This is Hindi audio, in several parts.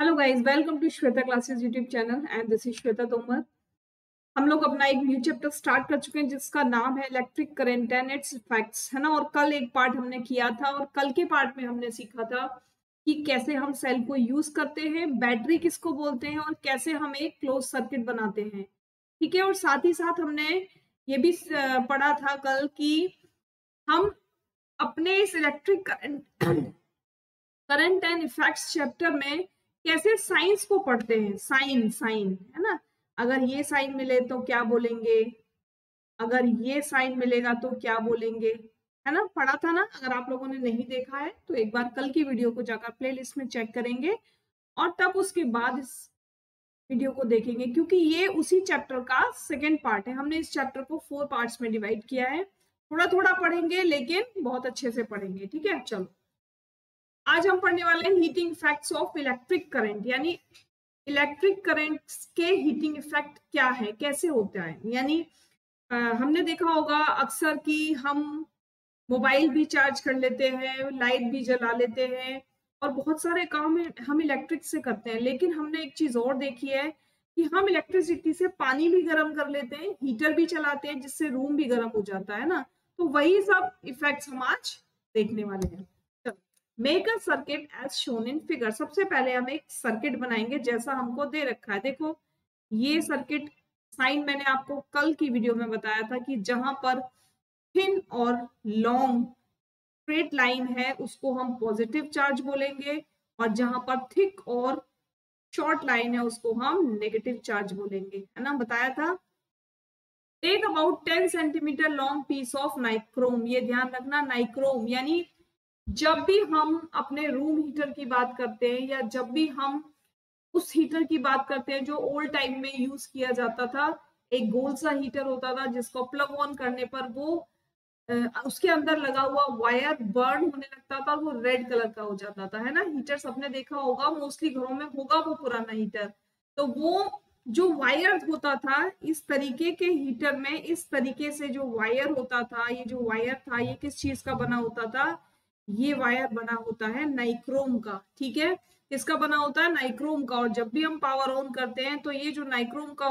Hello guys, welcome to Shweta classes YouTube channel and this is Shweta Tomar. हम लोग अपना एक न्यू चैप्टर स्टार्ट कर चुके हैं जिसका नाम है electric current and it's effects, है ना। और कल एक पार्ट हमने किया था और कल के पार्ट में हमने सीखा था कि कैसे हम सेल को यूज करते हैं, बैटरी किसको बोलते हैं और कैसे हम एक क्लोज सर्किट बनाते हैं। ठीक है। और साथ ही साथ हमने ये भी पढ़ा था कल कि हम अपने इस electric current and effects chapter में कैसे साइंस को पढ़ते हैं। साइन साइन है ना। अगर ये साइन मिले तो क्या बोलेंगे, अगर ये साइन मिलेगा तो क्या बोलेंगे, है ना। पढ़ा था ना। अगर आप लोगों ने नहीं देखा है तो एक बार कल की वीडियो को जाकर प्लेलिस्ट में चेक करेंगे और तब उसके बाद इस वीडियो को देखेंगे, क्योंकि ये उसी चैप्टर का सेकेंड पार्ट है। हमने इस चैप्टर को 4 पार्ट्स में डिवाइड किया है। थोड़ा थोड़ा पढ़ेंगे लेकिन बहुत अच्छे से पढ़ेंगे। ठीक है, चलो आज हम पढ़ने वाले हैं heating effects of electric current, यानी इलेक्ट्रिक करंट के हीटिंग इफेक्ट क्या है, कैसे होता है। यानी हमने देखा होगा अक्सर कि हम मोबाइल भी चार्ज कर लेते हैं, लाइट भी जला लेते हैं और बहुत सारे काम हम इलेक्ट्रिक से करते हैं। लेकिन हमने एक चीज और देखी है कि हम इलेक्ट्रिसिटी से पानी भी गर्म कर लेते हैं, हीटर भी चलाते हैं जिससे रूम भी गर्म हो जाता है ना। तो वही सब इफेक्ट्स हम आज देखने वाले हैं। Make a circuit as shown in figure. सबसे पहले हम एक सर्किट बनाएंगे जैसा हमको दे रखा है। देखो ये सर्किट साइन मैंने आपको कल की वीडियो में बताया था कि जहां पर थिन और लॉन्ग स्ट्रेट लाइन है उसको हम पॉजिटिव चार्ज बोलेंगे और जहां पर थिक और शॉर्ट लाइन है उसको हम नेगेटिव चार्ज बोलेंगे, है ना, बताया था। Take about 10 centimetre long piece of nichrome. ये ध्यान रखना, नाइक्रोम यानी जब भी हम अपने रूम हीटर की बात करते हैं या जब भी हम उस हीटर की बात करते हैं जो ओल्ड टाइम में यूज किया जाता था, एक गोल सा हीटर होता था जिसको प्लग ऑन करने पर वो उसके अंदर लगा हुआ वायर बर्न होने लगता था और वो रेड कलर का हो जाता था, है ना। हीटर सबने देखा होगा, मोस्टली घरों में होगा वो पुराना हीटर। तो वो जो वायर होता था इस तरीके के हीटर में, इस तरीके से जो वायर होता था, ये जो वायर था ये किस चीज का बना होता था, ये वायर बना होता है नाइक्रोम का। ठीक है, किसका बना होता है, नाइक्रोम का। और जब भी हम पावर ऑन करते हैं तो ये जो नाइक्रोम का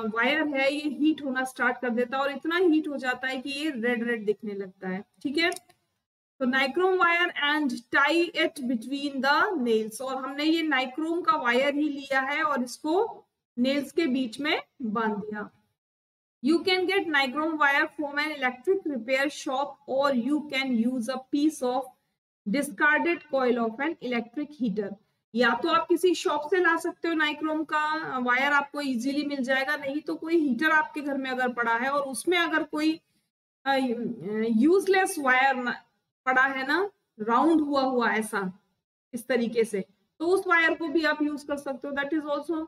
वायर है ये हीट होना स्टार्ट कर देता है और इतना हीट हो जाता है कि ये रेड रेड दिखने लगता है। ठीक है, तो nichrome wire and tie it between the nails. और हमने ये नाइक्रोम का वायर ही लिया है और इसको नेल्स के बीच में बांध दिया। You can get nichrome wire from an electric repair shop or you can use a piece of discarded coil of an electric heater। या तो आप किसी शॉप से ला सकते हो नाइक्रोम का वायर, आपको इजीली मिल जाएगा। नहीं तो कोई हीटर आपके घर में अगर पड़ा है और उसमें अगर कोई यूजलेस वायर पड़ा है ना, राउंड हुआ हुआ ऐसा इस तरीके से, तो उस वायर को भी आप यूज कर सकते हो। That is also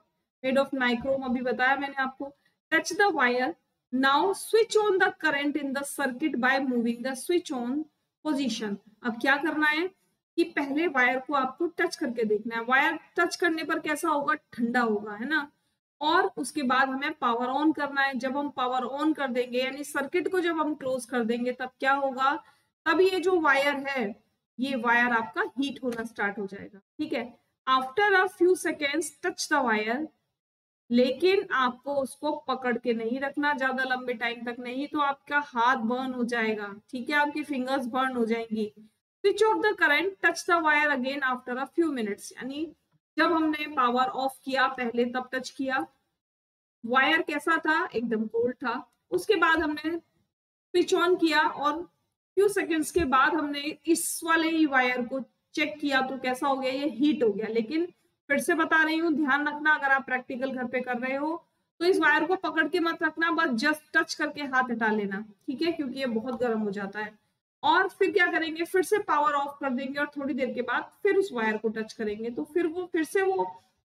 made of nichrome, अभी बताया मैंने आपको। Touch the wire, now switch on the current in the circuit by moving the switch on position. अब क्या करना है कि पहले वायर को आपको टच करके देखना है। वायर टच करने पर कैसा होगा, ठंडा होगा, है ना। और उसके बाद हमें पावर ऑन करना है। जब हम पावर ऑन कर देंगे यानी सर्किट को जब हम क्लोज कर देंगे तब क्या होगा, तब ये जो वायर है ये वायर आपका हीट होना स्टार्ट हो जाएगा। ठीक है, after a few seconds touch the wire, लेकिन आपको उसको पकड़ के नहीं रखना ज्यादा लंबे टाइम तक, नहीं तो आपका हाथ बर्न हो जाएगा। ठीक है, आपकी फिंगर्स बर्न हो जाएंगी। Switch off the current, touch the wire again after a few minutes. यानी जब हमने पावर ऑफ किया पहले तब टच किया, वायर कैसा था, एकदम कोल्ड था। उसके बाद हमने स्विच ऑन किया और फ्यू सेकेंड्स के बाद हमने इस वाले ही वायर को चेक किया तो कैसा हो गया, ये हीट हो गया। लेकिन फिर से बता रही हूँ, ध्यान रखना अगर आप प्रैक्टिकल घर पे कर रहे हो तो इस वायर को पकड़ के मत रखना, बस जस्ट टच करके हाथ हटा लेना। ठीक है, क्योंकि ये बहुत गर्म हो जाता है। और फिर क्या करेंगे, फिर से पावर ऑफ कर देंगे और थोड़ी देर के बाद फिर उस वायर को टच करेंगे तो फिर से वो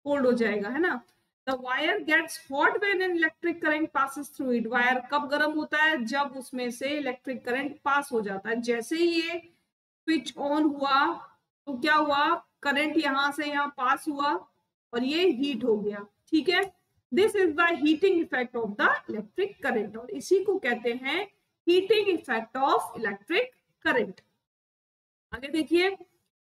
कोल्ड हो जाएगा, है ना। The wire gets hot when an electric current passes through it. Wire कब गर्म होता है, जब उसमें से इलेक्ट्रिक करंट पास हो जाता है। जैसे ही ये स्विच ऑन हुआ तो क्या हुआ, करंट यहां से यहां पास हुआ और ये हीट हो गया। ठीक है, this is the heating effect of the electric current और इसी को कहते हैं heating effect of electric current. आगे देखिए,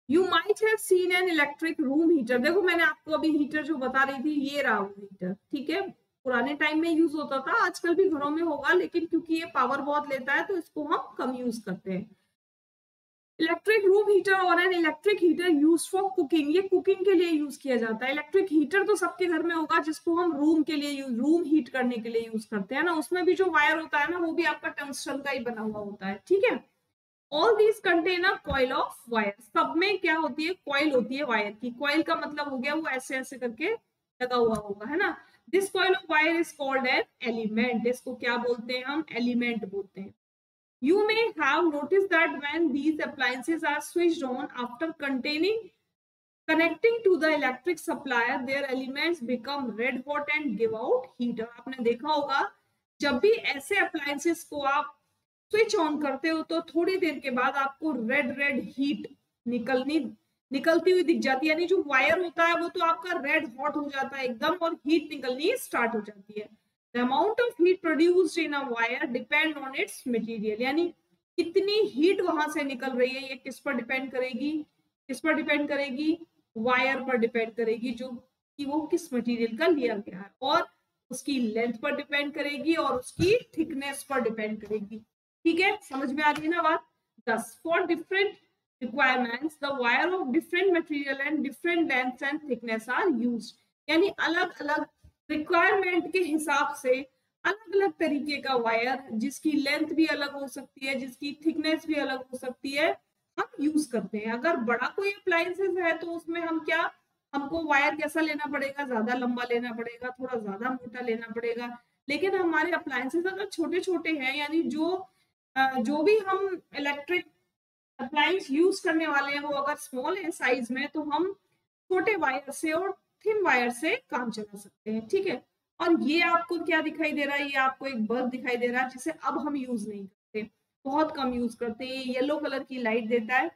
you might have seen an electric room heater. देखो मैंने आपको अभी हीटर जो बता रही थी, ये रहा वो हीटर, ठीक है। पुराने टाइम में यूज होता था, आजकल भी घरों में होगा, लेकिन क्योंकि ये पावर बहुत लेता है तो इसको हम कम यूज करते हैं। इलेक्ट्रिक रूम हीटर और an electric heater use for cooking, ये कुकिंग के लिए यूज किया जाता है। इलेक्ट्रिक हीटर तो सबके घर में होगा, जिसको हम रूम के लिए रूम हीट करने के लिए यूज करते हैं ना। उसमें भी जो वायर होता है ना, वो भी आपका टंगस्टन का ही बना हुआ होता है, ठीक है। All these contain a coil of wire, सब में क्या होती है, कॉइल होती है वायर की। कॉइल का मतलब हो गया वो ऐसे ऐसे करके लगा हुआ होगा, है ना। This coil of wire is called an element, इसको क्या बोलते हैं हम, एलिमेंट बोलते हैं। You may have noticed that when these appliances are switched on after connecting to the electric supply, their elements become red hot and give out heat। आपने देखा होगा जब भी ऐसे अप्लायंसेस को आप स्विच ऑन करते हो तो थोड़ी देर के बाद आपको रेड रेड हीट निकलती हुई दिख जाती है। यानी जो वायर होता है वो तो आपका रेड हॉट हो जाता है एकदम, और हीट निकलनी स्टार्ट हो जाती है। The amount of heat produced in a wire depend on it's material, यानी कितनी हीट वहां से निकल रही है ये किस पर डिपेंड करेगी, किस पर डिपेंड करेगी, वायर पर डिपेंड करेगी, जो कि वो किस मटेरियल का लिया गया है, और उसकी लेंथ पर डिपेंड करेगी, और उसकी थिकनेस पर डिपेंड करेगी। ठीक है, समझ में आ रही है ना बात। 10 for different requirements the wire of different material and different lengths and thickness are used, यानी अलग अलग रिक्वायरमेंट के हिसाब से अलग अलग तरीके का वायर, जिसकी लेंथ भी अलग हो सकती है, जिसकी थिकनेस भी अलग हो सकती है, हम यूज करते हैं। अगर बड़ा कोई अप्लायंसेस है तो उसमें हम क्या, हमको वायर कैसा लेना पड़ेगा, ज्यादा लंबा लेना पड़ेगा, थोड़ा ज्यादा मोटा लेना पड़ेगा। लेकिन हमारे अप्लायंसेस अगर छोटे छोटे हैं, यानी जो भी हम इलेक्ट्रिक अप्लायंस यूज करने वाले हैं वो अगर स्मॉल है साइज में, तो हम छोटे वायर से और थिन वायर से काम चला सकते हैं, ठीक है। और ये आपको क्या दिखाई दे रहा है, ये आपको एक बल्ब दिखाई दे रहा है जिसे अब हम यूज नहीं करते, बहुत कम यूज करते हैं। ये येलो कलर की लाइट देता है,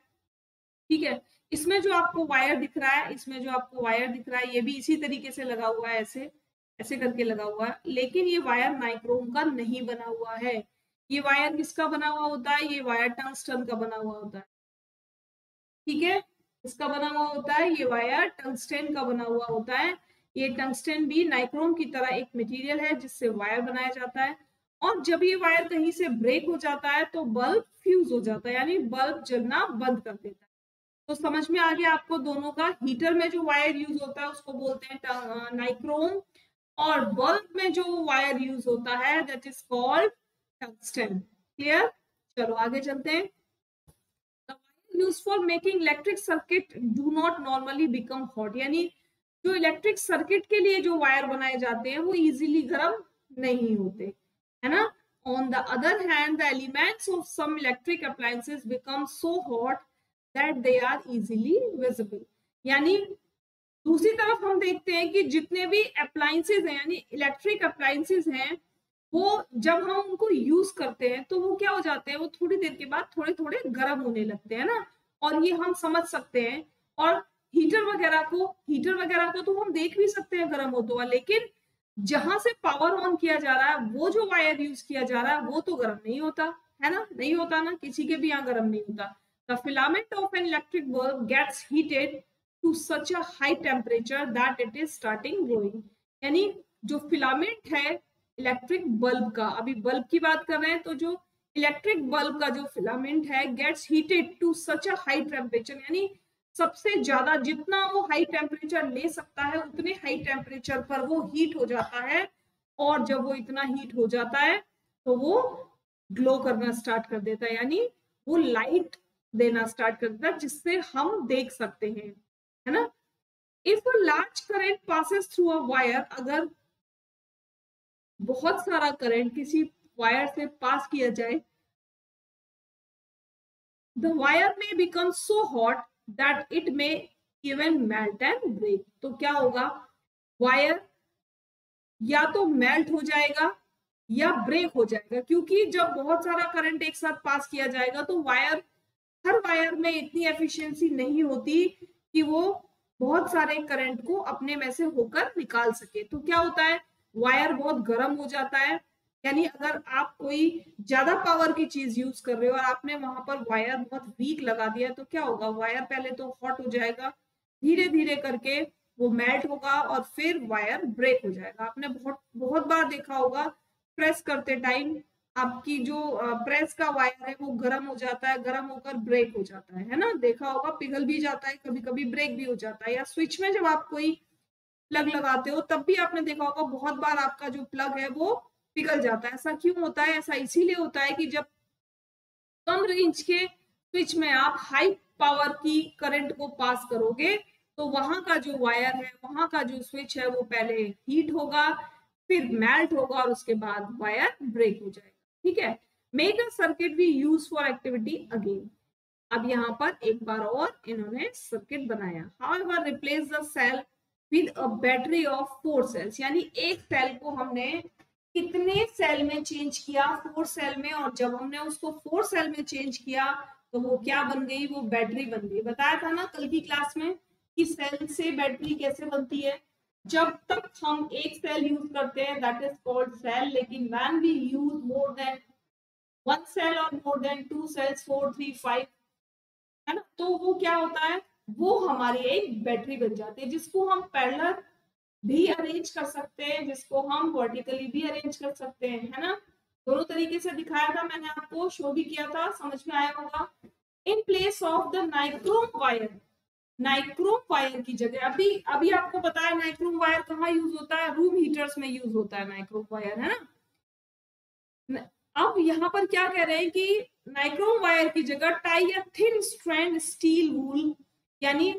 ठीक है। इसमें जो आपको वायर दिख रहा है, इसमें जो आपको वायर दिख रहा है, ये भी इसी तरीके से लगा हुआ है, ऐसे ऐसे करके लगा हुआ है। लेकिन ये वायर नाइक्रोम का नहीं बना हुआ है। ये वायर किसका बना हुआ होता है, ये वायर टंगस्टन का बना हुआ होता है, ठीक है। इसका बना हुआ होता है, ये वायर टंगस्टन का बना हुआ होता है। ये टंगस्टन भी नाइक्रोम की तरह एक मटेरियल है जिससे वायर बनाया जाता है। और जब ये वायर कहीं से ब्रेक हो जाता है तो बल्ब फ्यूज हो जाता है, यानी बल्ब जलना बंद कर देता है। तो समझ में आ गया आपको दोनों का। हीटर में जो वायर यूज होता है उसको बोलते हैं नाइक्रोम, और बल्ब में जो वायर यूज होता है that is called tungsten. Clear, चलो आगे चलते हैं। Use for making electric circuit do not normally become hot, यानी जो इलेक्ट्रिक सर्किट के लिए जो वायर बनाए जाते हैं वो इजीली गर्म नहीं होते, है ना। On the other hand the elements of some electric appliances become so hot that they are easily visible, यानी दूसरी तरफ हम देखते हैं कि जितने भी अप्लायंसेस हैं, यानी इलेक्ट्रिक अप्लायंसेस हैं, वो जब हम उनको यूज करते हैं तो वो क्या हो जाते हैं, वो थोड़ी देर के बाद थोड़े थोड़े गर्म होने लगते हैं ना, और ये हम समझ सकते हैं। और हीटर वगैरह को तो हम देख भी सकते हैं गर्म होता हुआ, लेकिन जहां से पावर ऑन किया जा रहा है वो जो वायर यूज किया जा रहा है वो तो गर्म नहीं होता, है ना, नहीं होता ना, किसी के भी यहाँ गर्म नहीं होता। The filament of an electric bulb gets heated to such a high temperature that it is starting glowing, यानी जो फिलामेंट है इलेक्ट्रिक बल्ब का, अभी बल्ब की बात कर रहे हैं, तो जो इलेक्ट्रिक बल्ब का जो फिलामेंट है gets heated to such a high temperature, यानी सबसे ज्यादा जितना वो हाई टेम्परेचर ले सकता है उतने हाई टेम्परेचर पर वो हीट हो जाता है। और जब वो इतना हीट हो जाता है तो वो ग्लो करना स्टार्ट कर देता है, यानी वो लाइट देना स्टार्ट कर देता है जिससे हम देख सकते हैं, है ना। If a large current passes through a wire, अगर बहुत सारा करंट किसी वायर से पास किया जाए, the wire may become so hot that it may even melt and break। तो क्या होगा, वायर या तो मेल्ट हो जाएगा या ब्रेक हो जाएगा, क्योंकि जब बहुत सारा करंट एक साथ पास किया जाएगा तो हर वायर में इतनी एफिशिएंसी नहीं होती कि वो बहुत सारे करंट को अपने में से होकर निकाल सके। तो क्या होता है, वायर बहुत गर्म हो जाता है, यानी अगर आप कोई ज्यादा पावर की चीज यूज कर रहे हो और आपने वहां पर वायर बहुत वीक लगा दिया तो क्या होगा, वायर पहले तो हॉट हो जाएगा, धीरे धीरे करके वो मेल्ट होगा और फिर वायर ब्रेक हो जाएगा। आपने बहुत बहुत बार देखा होगा प्रेस करते टाइम आपकी जो प्रेस का वायर है वो गर्म हो जाता है, गर्म होकर ब्रेक हो जाता है ना, देखा होगा, पिघल भी जाता है, कभी कभी ब्रेक भी हो जाता है। या स्विच में जब आप कोई प्लग लगाते हो तब भी आपने देखा होगा बहुत बार आपका जो प्लग है वो पिघल जाता है। ऐसा क्यों होता है? ऐसा इसीलिए होता है कि जब कम रेंज के स्विच में आप हाई पावर की करंट को पास करोगे तो वहां का जो वायर है, वहां का जो स्विच है वो पहले हीट होगा, फिर मेल्ट होगा और उसके बाद वायर ब्रेक हो जाएगा। ठीक है, make a circuit we use for activity again. अब यहाँ पर एक बार और इन्होंने सर्किट बनाया। However replace the cell with a battery of 4 cells, यानी एक सेल को हमने कितने सेल में चेंज किया? 4 सेल में। और जब हमने उसको 4 सेल में चेंज किया तो वो क्या बन गई? वो बैटरी बन गई। बताया था ना कल की क्लास में कि सेल से बैटरी कैसे बनती है। जब तक हम एक सेल यूज करते हैं दैट इज कॉल्ड सेल, लेकिन when we use more than 1 cell और मोर देन 2 सेल्स, 4 3 5, है ना, तो वो क्या होता है? वो हमारी एक बैटरी बन जाती है जिसको हम पैरेलल भी अरेंज कर सकते हैं, जिसको हम वर्टिकली भी अरेंज कर सकते हैं, है ना। दोनों तरीके से दिखाया था मैंने, आपको शो भी किया था, समझ में आया होगा। इन place of the nichrome wire, nichrome wire की जगह, अभी अभी आपको पता है नाइक्रोम वायर कहाँ यूज होता है? रूम हीटर्स में यूज होता है नाइक्रोम वायर, है ना। अब यहाँ पर क्या कह रहे हैं कि नाइक्रोम वायर की जगह tie a thin strand steel wool, यानी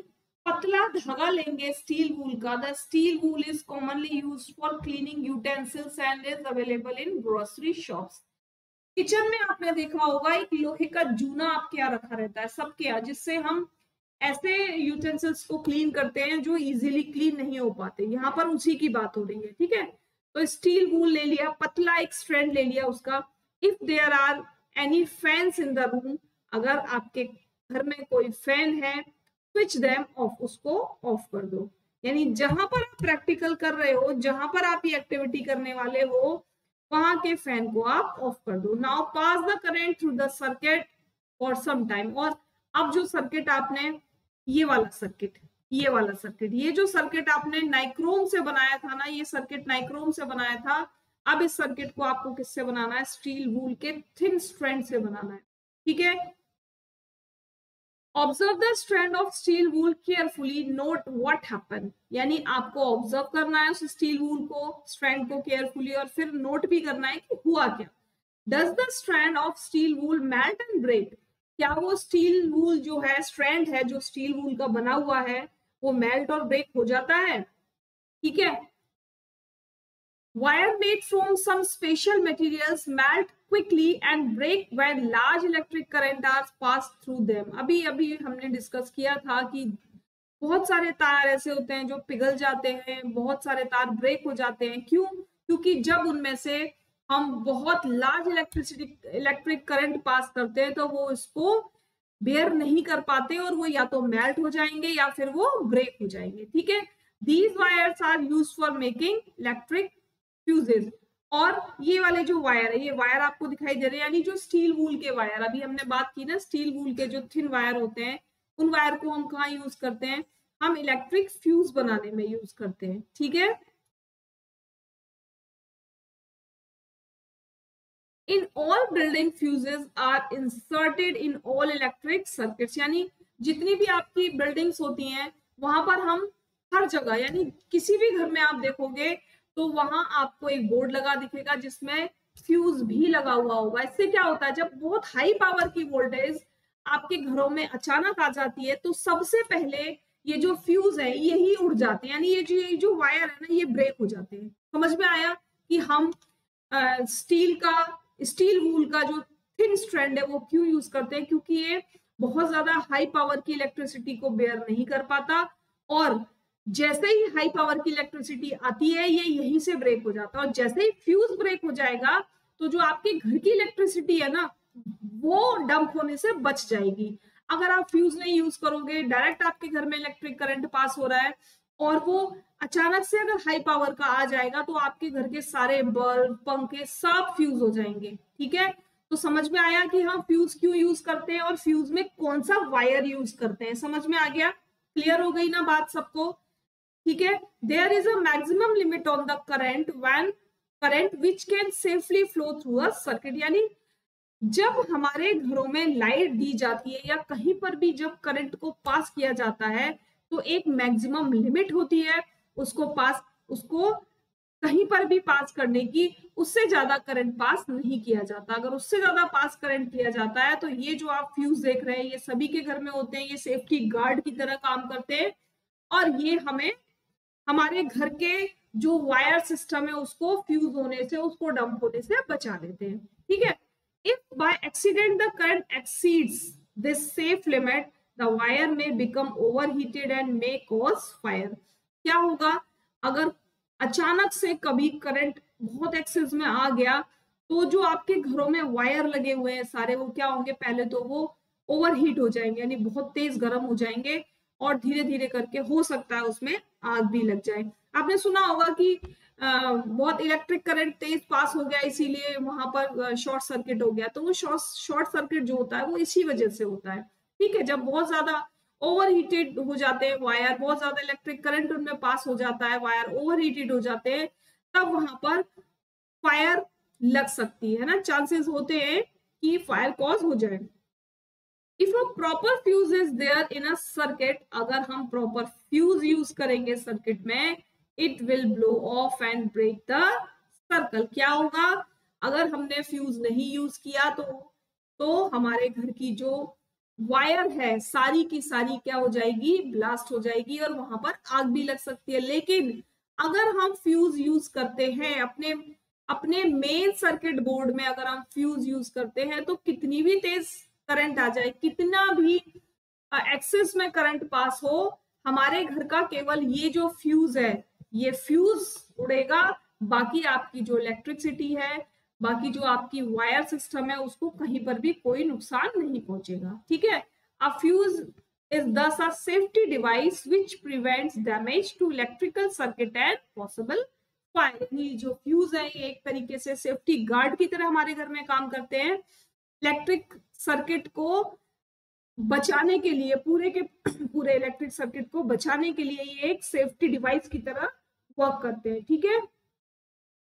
पतला धागा लेंगे स्टील वूल का। The steel wool is commonly used for cleaning utensils and is available in grocery shops. Kitchen में आपने देखा होगा एक लोहे का जूना आपके यहाँ रखा रहता है सबके यहाँ, जिससे हम ऐसे यूटेंसिल्स को क्लीन करते हैं जो इजीली क्लीन नहीं हो पाते। यहाँ पर उसी की बात हो रही है। ठीक है, तो स्टील वूल ले लिया, पतला एक स्ट्रैंड ले लिया उसका। If there are any fans in the room, अगर आपके घर में कोई फैन है, स्विच देम ऑफ, उसको ऑफ कर दो। यानी जहां पर आप प्रैक्टिकल कर रहे हो, जहां पर आप ये एक्टिविटी करने वाले हो, वहां के फैन को आप ऑफ कर दो। Now pass the current through the circuit for some time. और अब जो सर्किट आपने, ये वाला सर्किट, ये वाला सर्किट, ये जो सर्किट आपने नाइक्रोम से बनाया था ना, ये सर्किट नाइक्रोम से बनाया था। अब इस सर्किट को आपको किससे बनाना है? स्टील वूल के थिन स्ट्रैंड से बनाना है। ठीक है, observe the strand of steel wool carefully, note what happen, यानी आपको ऑब्जर्व करना है उस स्टील वूल को, स्ट्रैंड को केयरफुली, और फिर नोट भी करना है कि हुआ क्या। Does the strand of steel wool melt and break, क्या वो स्टील वूल जो है, स्ट्रैंड है जो स्टील वूल का बना हुआ है, वो मेल्ट और ब्रेक हो जाता है? ठीक है, wire made from some special materials melt quickly and break when large electric current are passed through them। अभी अभी हमने डिस्कस किया था कि बहुत सारे तार ऐसे होते हैं जो पिघल जाते हैं, बहुत सारे तार ब्रेक हो जाते हैं। क्यों? क्योंकि जब उनमें से हम बहुत लार्ज इलेक्ट्रिक करंट पास करते हैं तो वो इसको बेयर नहीं कर पाते और वो या तो मेल्ट हो जाएंगे या फिर वो ब्रेक हो जाएंगे। ठीक है, these wires are use for making electric fuses. और ये वाले जो वायर है, ये वायर आपको दिखाई दे रहे हैं, यानी जो स्टील वूल के वायर, अभी हमने बात की ना, स्टील वूल के जो थिन वायर होते हैं, उन वायर को हम कहाँ यूज करते हैं? हम इलेक्ट्रिक फ्यूज बनाने में यूज करते हैं। ठीक है, in all building fuses are inserted in all electric circuits, यानी जितनी भी आपकी बिल्डिंग्स होती हैं वहां पर हम हर जगह, यानी किसी भी घर में आप देखोगे तो वहां आपको एक बोर्ड लगा दिखेगा जिसमें फ्यूज भी लगा हुआ होगा। इससे क्या होता है, जब बहुत हाई पावर की वोल्टेज आपके घरों में अचानक आ जाती है तो सबसे पहले ये जो फ्यूज है यही उड़ जाते हैं, यानी ये जो वायर है ना, ये ब्रेक हो जाते हैं। समझ में आया कि हम स्टील वूल का जो थिन स्ट्रैंड है वो क्यों यूज करते हैं? क्योंकि ये बहुत ज्यादा हाई पावर की इलेक्ट्रिसिटी को बेयर नहीं कर पाता, और जैसे ही हाई पावर की इलेक्ट्रिसिटी आती है ये यहीं से ब्रेक हो जाता है। और जैसे ही फ्यूज ब्रेक हो जाएगा तो जो आपके घर की इलेक्ट्रिसिटी है ना, वो डंप होने से बच जाएगी। अगर आप फ्यूज नहीं यूज करोगे, डायरेक्ट आपके घर में इलेक्ट्रिक करंट पास हो रहा है, और वो अचानक से अगर हाई पावर का आ जाएगा तो आपके घर के सारे बल्ब पंखे सब फ्यूज हो जाएंगे। ठीक है, तो समझ में आया कि हम फ्यूज क्यों यूज करते हैं और फ्यूज में कौन सा वायर यूज करते हैं। समझ में आ गया, क्लियर हो गई ना बात सबको। ठीक है, there is a maximum limit on the current when current which can safely flow through a circuit. यानी जब हमारे घरों में लाइट दी जाती है या कहीं पर भी जब करंट को पास किया जाता है तो एक मैक्सिमम लिमिट होती है उसको कहीं पर भी पास करने की। उससे ज्यादा करंट पास नहीं किया जाता। अगर उससे ज्यादा पास करंट किया जाता है तो ये जो आप फ्यूज देख रहे हैं ये सभी के घर में होते हैं, ये सेफ्टी गार्ड की तरह काम करते हैं और ये हमें हमारे घर के जो वायर सिस्टम है उसको फ्यूज होने से, उसको डंप होने से बचा देते हैं। ठीक है, if by accident the current exceeds this safe limit the wire may become overheated and may cause fire. क्या होगा, अगर अचानक से कभी करंट बहुत एक्सेस में आ गया तो जो आपके घरों में वायर लगे हुए हैं सारे, वो क्या होंगे, पहले तो वो ओवरहीट हो जाएंगे यानी बहुत तेज गर्म हो जाएंगे और धीरे धीरे करके हो सकता है उसमें आग भी लग जाए। आपने सुना होगा कि बहुत इलेक्ट्रिक करंट तेज पास हो गया इसीलिए वहां पर शॉर्ट सर्किट हो गया। तो वो शॉर्ट सर्किट जो होता है वो इसी वजह से होता है। ठीक है, जब बहुत ज्यादा ओवर हीटेड हो जाते हैं वायर, बहुत ज्यादा इलेक्ट्रिक करंट उनमें पास हो जाता है, वायर ओवर हीटेड हो जाते हैं, तब वहां पर फायर लग सकती है ना, चांसेस होते हैं कि फायर कॉज हो जाए। If a proper fuse is there in a circuit, अगर हम प्रॉपर फ्यूज यूज करेंगे सर्किट में, it will blow off and break the circle. क्या होगा, अगर हमने फ्यूज नहीं यूज किया तो हमारे घर की जो वायर है सारी की सारी क्या हो जाएगी, ब्लास्ट हो जाएगी और वहां पर आग भी लग सकती है। लेकिन अगर हम फ्यूज यूज करते हैं अपने अपने मेन सर्किट बोर्ड में, अगर हम फ्यूज यूज करते हैं तो कितनी भी तेज करंट आ जाए, कितना भी एक्सेस में करंट पास हो, हमारे घर का केवल ये जो फ्यूज है ये फ्यूज उड़ेगा। बाकी आपकी जो इलेक्ट्रिसिटी है, बाकी जो आपकी वायर सिस्टम है, उसको कहीं पर भी कोई नुकसान नहीं पहुंचेगा। ठीक है, अ fuse is thus a safety device which prevents damage to electrical circuit and possible fire। ये जो फ्यूज है ये एक तरीके से सेफ्टी गार्ड की तरह हमारे घर में काम करते हैं। इलेक्ट्रिक सर्किट को बचाने के लिए, पूरे के पूरे इलेक्ट्रिक सर्किट को बचाने के लिए ये एक सेफ्टी डिवाइस की तरह वर्क करते हैं। ठीक है,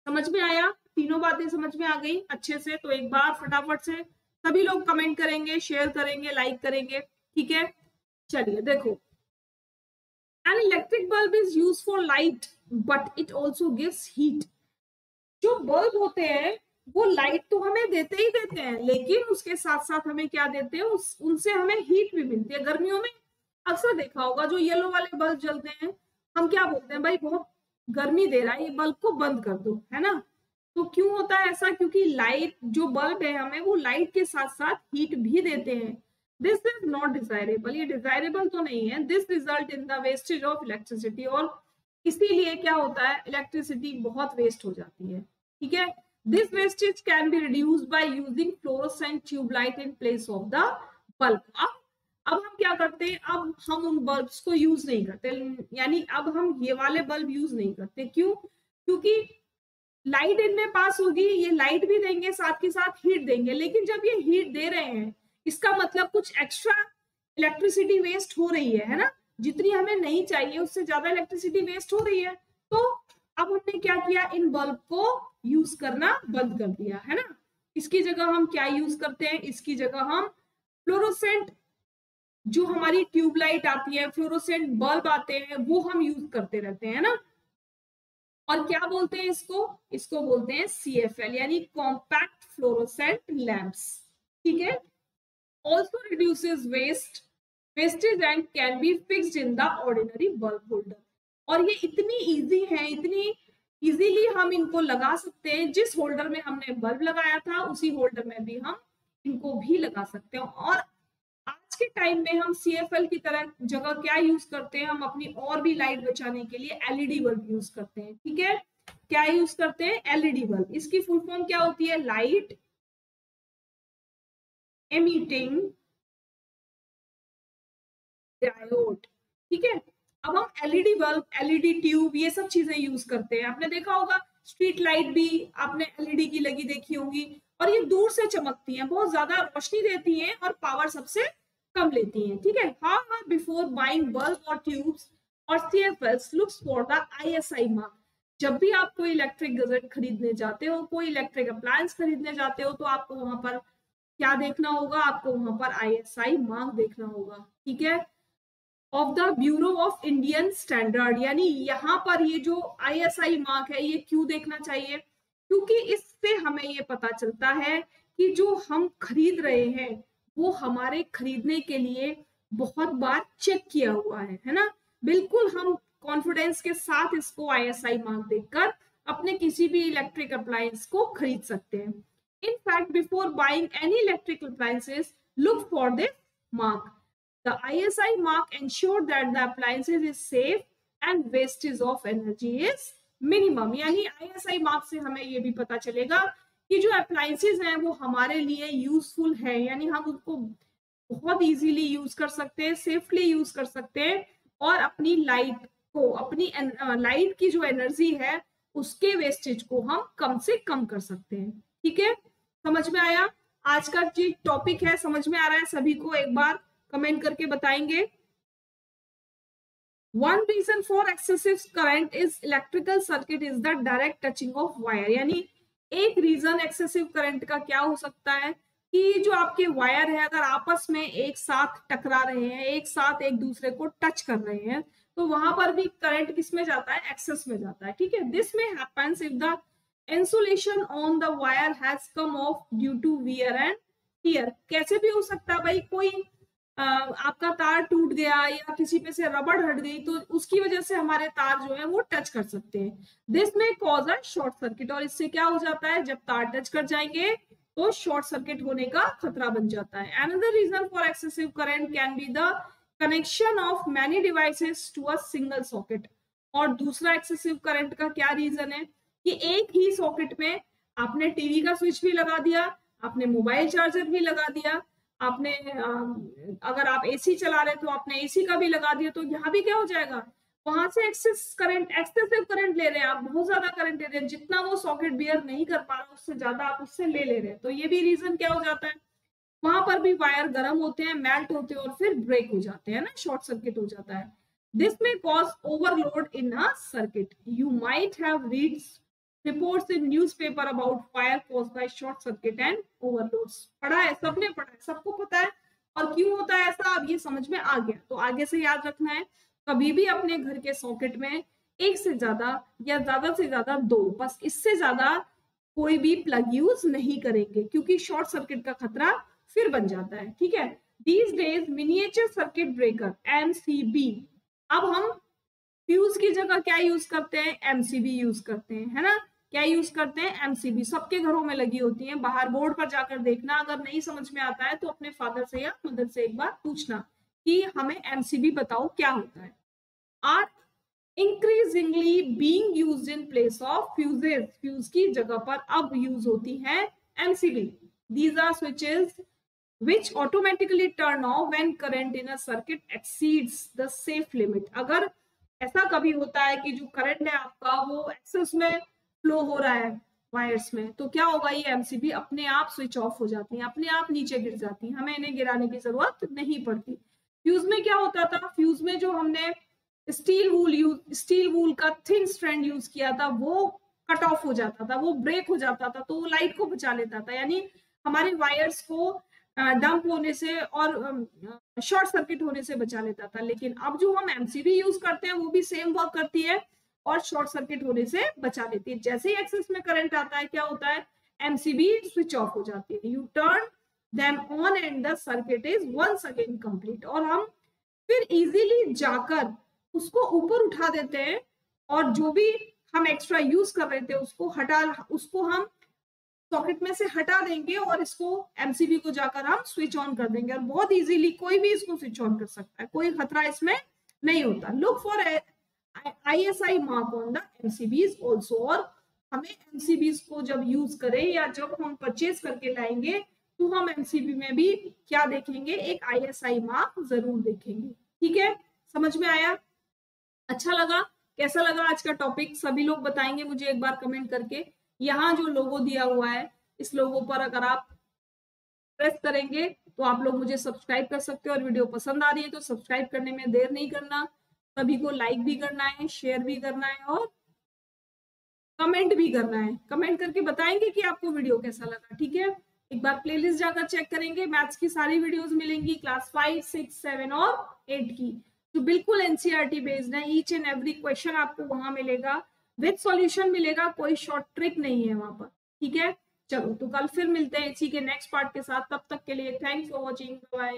समझ में आया, तीनों बातें समझ में आ गई अच्छे से। तो एक बार फटाफट से सभी लोग कमेंट करेंगे, शेयर करेंगे, लाइक करेंगे। ठीक है, चलिए देखो, N electric bulb is use for light but it also gives heat. जो बल्ब होते हैं वो लाइट तो हमें देते ही देते हैं, लेकिन उसके साथ साथ हमें क्या देते हैं, उनसे हमें हीट भी मिलती है। गर्मियों में अक्सर देखा होगा जो येलो वाले बल्ब जलते हैं, हम क्या बोलते हैं, भाई बहुत गर्मी दे रहा है, ये बल्ब को बंद कर दो, है ना। तो क्यों होता है ऐसा, क्योंकि लाइट जो बल्ब है हमें वो लाइट के साथ साथ हीट भी देते हैं। दिस इज नॉट डिजायरेबल, ये डिजायरेबल तो नहीं है। This result in the wastage of electricity, और इसीलिए क्या होता है, इलेक्ट्रिसिटी बहुत वेस्ट हो जाती है। ठीक है, this wastage can be reduced by using fluorescent tubelight in place of the bulb. अब हम क्या करते हैं, अब हम उन बल्ब्स को यूज नहीं करते, यानी अब हम ये वाले बल्ब यूज नहीं करते। क्यों, क्योंकि लाइट इनमें पास होगी, ये लाइट भी देंगे साथ के साथ हीट देंगे, लेकिन जब ये हीट दे रहे हैं इसका मतलब कुछ एक्स्ट्रा इलेक्ट्रिसिटी वेस्ट हो रही है ना, जितनी हमें नहीं चाहिए उससे ज्यादा इलेक्ट्रिसिटी वेस्ट हो रही है। तो अब हमने क्या किया, इन बल्ब को यूज करना बंद कर दिया, है ना। इसकी जगह हम क्या यूज करते हैं, इसकी जगह हम फ्लोरोसेंट, जो हमारी ट्यूबलाइट आती है, फ्लोरोसेंट बल्ब आते हैं, वो हम यूज करते रहते हैं ना। और क्या बोलते हैं इसको, इसको बोलते हैं CFL यानी कॉम्पैक्ट फ्लोरोसेंट लैंप्स। ठीक है, also reduces wastage and can be fixed in the ordinary bulb holder. और ये इतनी इजी है, इतनी इजीली हम इनको लगा सकते हैं। जिस होल्डर में हमने बल्ब लगाया था उसी होल्डर में भी हम इनको भी लगा सकते हैं। और आज के टाइम में हम CFL की तरह जगह क्या यूज करते हैं, हम अपनी और भी लाइट बचाने के लिए LED बल्ब यूज करते हैं। ठीक है, क्या यूज करते हैं, LED बल्ब। इसकी फुल फॉर्म क्या होती है, लाइट एमिटिंग डायोड। ठीक है, अब हम एलईडी बल्ब, एलईडी ट्यूब, ये सब चीजें यूज करते हैं। आपने देखा होगा स्ट्रीट लाइट भी आपने एलईडी की लगी देखी होगी, और ये दूर से चमकती हैं, बहुत ज्यादा रोशनी देती हैं और पावर सबसे कम लेती हैं, ठीक है। हाउ बिफोर बाइंग बल्ब और ट्यूब्स और CFS looks for the ISI mark. जब भी आप कोई इलेक्ट्रिक गैजेट खरीदने जाते हो, कोई इलेक्ट्रिक अप्लायंस खरीदने जाते हो, तो आपको वहां पर क्या देखना होगा, आपको वहां पर आईएसआई मार्क देखना होगा, ठीक है, of the bureau of Indian standard. यानी यहाँ पर ये जो आईएसआई मार्क है ये क्यों देखना चाहिए, क्योंकि इससे हमें ये पता चलता है कि जो हम खरीद रहे हैं वो हमारे खरीदने के लिए बहुत बार चेक किया हुआ है ना। बिल्कुल हम कॉन्फिडेंस के साथ इसको आईएसआई मार्क देखकर अपने किसी भी इलेक्ट्रिक अप्लायंस को खरीद सकते हैं। In fact before buying any electric appliances look for this mark. The ISI mark ensure that the appliances is safe and wastage of energy is minimum। यानी ISI मार्क से हमें ये भी पता चलेगा कि जो अप्लायंसेस हैं वो हमारे लिए यूजफुल है, यानी हम उनको बहुत इजीली यूज कर सकते हैं, सेफली यूज कर सकते हैं, और अपनी लाइट को, अपनी लाइट की जो एनर्जी है उसके वेस्टेज को हम कम से कम कर सकते हैं, ठीक है। समझ में आया? आज का जो टॉपिक है समझ में आ रहा है सभी को? एक बार कमेंट करके बताएंगे। One reason for excessive current is electrical circuit is the direct touching of wire. यानी एक रीजन एक्सेसिव करंट का क्या हो सकता है कि जो आपके वायर है अगर आपस में एक साथ टकरा रहे हैं, एक साथ एक दूसरे को टच कर रहे हैं, तो वहां पर भी करंट किस में जाता है, एक्सेस में जाता है, ठीक है। This may happens if the insulation on the wire has come off due to wear and tear. कैसे भी हो सकता है भाई, कोई आपका तार टूट गया या किसी पे से रबड़ हट गई तो उसकी वजह से हमारे तार जो है वो टच कर सकते हैं। This may cause a short circuit, और इससे क्या हो जाता है, जब तार टच कर जाएंगे तो शॉर्ट सर्किट होने का खतरा बन जाता है। Another reason for excessive current can be the connection of many devices to a single socket. और दूसरा एक्सेसिव करंट का क्या रीजन है कि एक ही सॉकेट में आपने टीवी का स्विच भी लगा दिया, आपने मोबाइल चार्जर भी लगा दिया, आपने अगर आप एसी चला रहे तो आपने एसी का भी लगा दिया, तो यहाँ भी क्या हो जाएगा, वहां से एक्सेसिव करंट ले रहे हैं आप, बहुत ज्यादा करंट ले रहे हैं, जितना वो सॉकेट बियर नहीं कर पा रहा उससे ज्यादा आप उससे ले रहे हैं। तो ये भी रीजन क्या हो जाता है, वहां पर भी वायर गर्म होते हैं, मेल्ट होते हैं और फिर ब्रेक हो जाते हैं ना, शॉर्ट सर्किट हो जाता है। This may cause overload in a circuit. You might have read reports in newspaper about fire caused by short circuit and overloads. पढ़ा है, सबने पढ़ा है, सबको पता है। और क्यों होता है ऐसा, अब ये समझ में आ गया, तो आगे से याद रखना है, कभी भी अपने घर के सॉकेट में एक से ज्यादा या ज्यादा से ज्यादा दो, बस इससे ज्यादा कोई भी प्लग यूज नहीं करेंगे, क्योंकि शॉर्ट सर्किट का खतरा फिर बन जाता है, ठीक है। These days miniature circuit breaker MCB. अब हम फ्यूज की जगह क्या यूज करते हैं, एमसीबी यूज करते हैं, है ना। क्या यूज करते हैं, एमसीबी, सबके घरों में लगी होती है। बाहर बोर्ड पर जाकर देखना, अगर नहीं समझ में आता है तो अपने फादर से या मदर से एक बार पूछना कि हमें एमसीबी बताओ क्या होता है। Are increasingly being used in place of fuses. Fuse की जगह पर अब यूज होती है MCB. These are switches which automatically turn off when current in a circuit exceeds the safe limit। अगर ऐसा कभी होता है कि जो करंट है आपका वो एक्सेस में फ्लो हो रहा है वायर्स में, तो क्या होगा, ये एमसीबी अपने आप स्विच ऑफ हो जाती है, अपने आप नीचे गिर जाती है, हमें इन्हें गिराने की जरूरत नहीं पड़ती। फ्यूज में क्या होता था, फ्यूज में जो हमने स्टील वूल का थिन स्ट्रैंड यूज किया था वो कट ऑफ हो जाता था, वो ब्रेक हो जाता था, तो वो लाइट को बचा लेता था, यानी हमारे वायर्स को डंप होने से और शॉर्ट सर्किट होने से बचा लेता था। लेकिन अब जो हम एमसीबी यूज करते हैं वो भी सेम वर्क करती है और शॉर्ट सर्किट होने से बचा लेती है। जैसे ही एक्सेस में करंट आता है क्या होता है, एमसीबी स्विच ऑफ हो जाती है, you turn them on and the circuit is once again complete. और हम फिर इजीली जाकर उसको ऊपर उठा देते हैं और जो भी हम एक्स्ट्रा यूज कर रहे थे उसको हम सॉकेट में से हटा देंगे और इसको एमसीबी को जाकर हम स्विच ऑन कर देंगे, और बहुत इजीली कोई भी इसको स्विच ऑन कर सकता है, कोई खतरा इसमें नहीं होता। Look for ISI mark on the MCBs also. और हमें एमसीबीज को जब यूज करें या जब हम परचेज करके लाएंगे तो हम एमसीबी में भी क्या देखेंगे, एक आईएसआई मार्क जरूर देखेंगे, ठीक है। समझ में आया? अच्छा लगा? कैसा लगा आज का टॉपिक? सभी लोग बताएंगे मुझे एक बार कमेंट करके। यहाँ जो लोगो दिया हुआ है, इस लोगो पर अगर आप प्रेस करेंगे तो आप लोग मुझे सब्सक्राइब कर सकते हो, और वीडियो पसंद आ रही है तो सब्सक्राइब करने में देर नहीं करना, सभी को लाइक भी करना है, शेयर भी करना है, और कमेंट भी करना है। कमेंट करके बताएंगे कि आपको वीडियो कैसा लगा, ठीक है? एक बार प्लेलिस्ट जाकर चेक करेंगे, मैथ्स की सारी वीडियोस मिलेंगी क्लास 5, 6, 7 और 8 की, जो बिल्कुल एनसीईआरटी बेस्ड है। ईच एंड एवरी क्वेश्चन आपको वहां मिलेगा, विद सॉल्यूशन मिलेगा, कोई शॉर्ट ट्रिक नहीं है वहां पर, ठीक है? चलो, तो कल फिर मिलते हैं इसी के नेक्स्ट पार्ट के साथ। तब तक के लिए थैंक्स फॉर वॉचिंग, बाय।